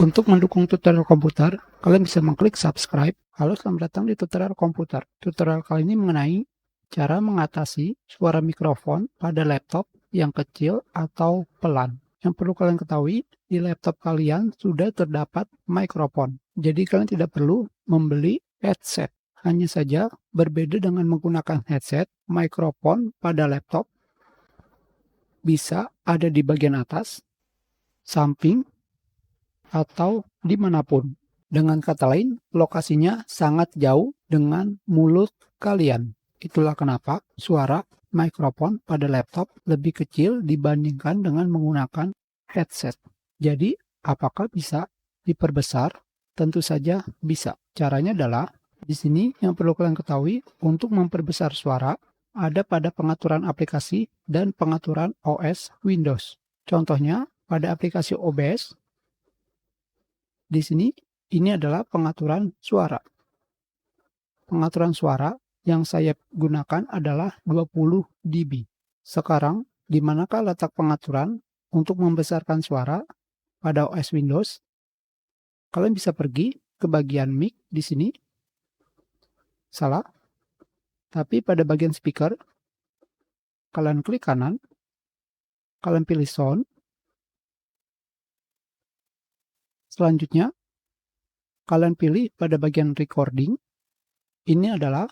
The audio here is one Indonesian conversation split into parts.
Untuk mendukung tutorial komputer, kalian bisa mengklik subscribe. Halo, selamat datang di tutorial komputer. Tutorial kali ini mengenai cara mengatasi suara mikrofon pada laptop yang kecil atau pelan. Yang perlu kalian ketahui, di laptop kalian sudah terdapat mikrofon. Jadi kalian tidak perlu membeli headset. Hanya saja berbeda dengan menggunakan headset, mikrofon pada laptop bisa ada di bagian atas, samping, atau dimanapun. Dengan kata lain, lokasinya sangat jauh dengan mulut kalian. Itulah kenapa suara mikrofon pada laptop lebih kecil dibandingkan dengan menggunakan headset. Jadi, apakah bisa diperbesar? Tentu saja bisa. Caranya adalah, di sini yang perlu kalian ketahui, untuk memperbesar suara, ada pada pengaturan aplikasi dan pengaturan OS Windows. Contohnya, pada aplikasi OBS, di sini, ini adalah pengaturan suara. Pengaturan suara yang saya gunakan adalah 20 dB. Sekarang, di manakah letak pengaturan untuk membesarkan suara pada OS Windows? Kalian bisa pergi ke bagian mic di sini. Salah. Tapi pada bagian speaker, kalian klik kanan. Kalian pilih sound. Selanjutnya, kalian pilih pada bagian recording. Ini adalah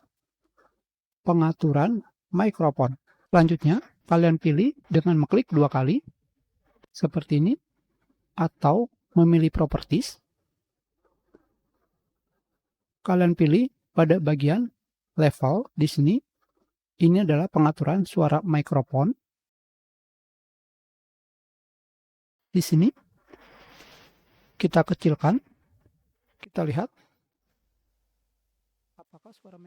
pengaturan mikrofon. Selanjutnya, kalian pilih dengan mengklik 2 kali, seperti ini, atau memilih properties. Kalian pilih pada bagian level di sini. Ini adalah pengaturan suara mikrofon. Di sini, kita kecilkan. Kita lihat apakah suara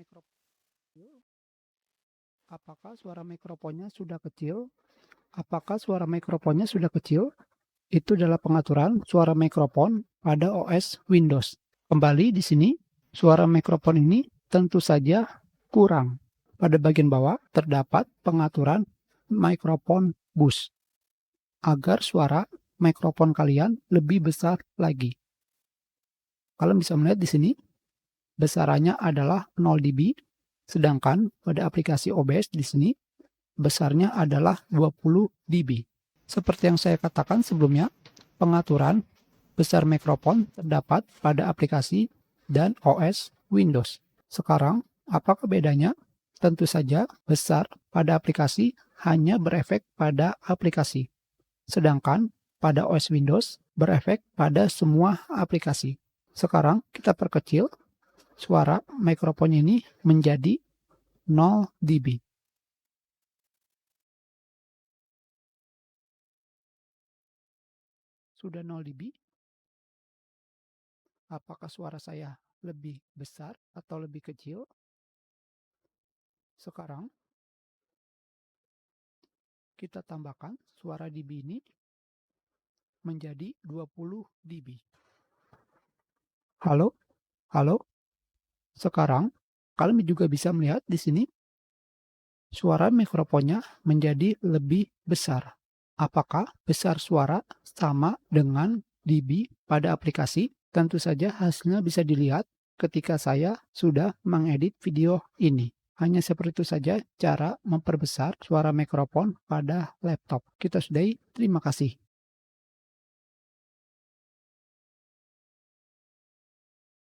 mikrofonnya sudah kecil. Apakah suara mikrofonnya sudah kecil? Itu adalah pengaturan suara mikrofon pada OS Windows. Kembali di sini, suara mikrofon ini tentu saja kurang. Pada bagian bawah terdapat pengaturan mikrofon boost agar suara mikrofon kalian lebih besar lagi. Kalian bisa melihat di sini besarannya adalah 0 dB, sedangkan pada aplikasi OBS di sini besarnya adalah 20 dB. Seperti yang saya katakan sebelumnya, pengaturan besar mikrofon terdapat pada aplikasi dan OS Windows. Sekarang, apakah bedanya? Tentu saja besar pada aplikasi hanya berefek pada aplikasi. Sedangkan pada OS Windows berefek pada semua aplikasi. Sekarang kita perkecil suara mikrofonnya ini menjadi 0 dB. Sudah 0 dB. Apakah suara saya lebih besar atau lebih kecil? Sekarang kita tambahkan suara dB ini menjadi 20 dB. Halo? Halo? Sekarang kalian juga bisa melihat di sini suara mikrofonnya menjadi lebih besar. Apakah besar suara sama dengan dB pada aplikasi? Tentu saja hasilnya bisa dilihat ketika saya sudah mengedit video ini. Hanya seperti itu saja cara memperbesar suara mikrofon pada laptop. Kita sudahi, terima kasih.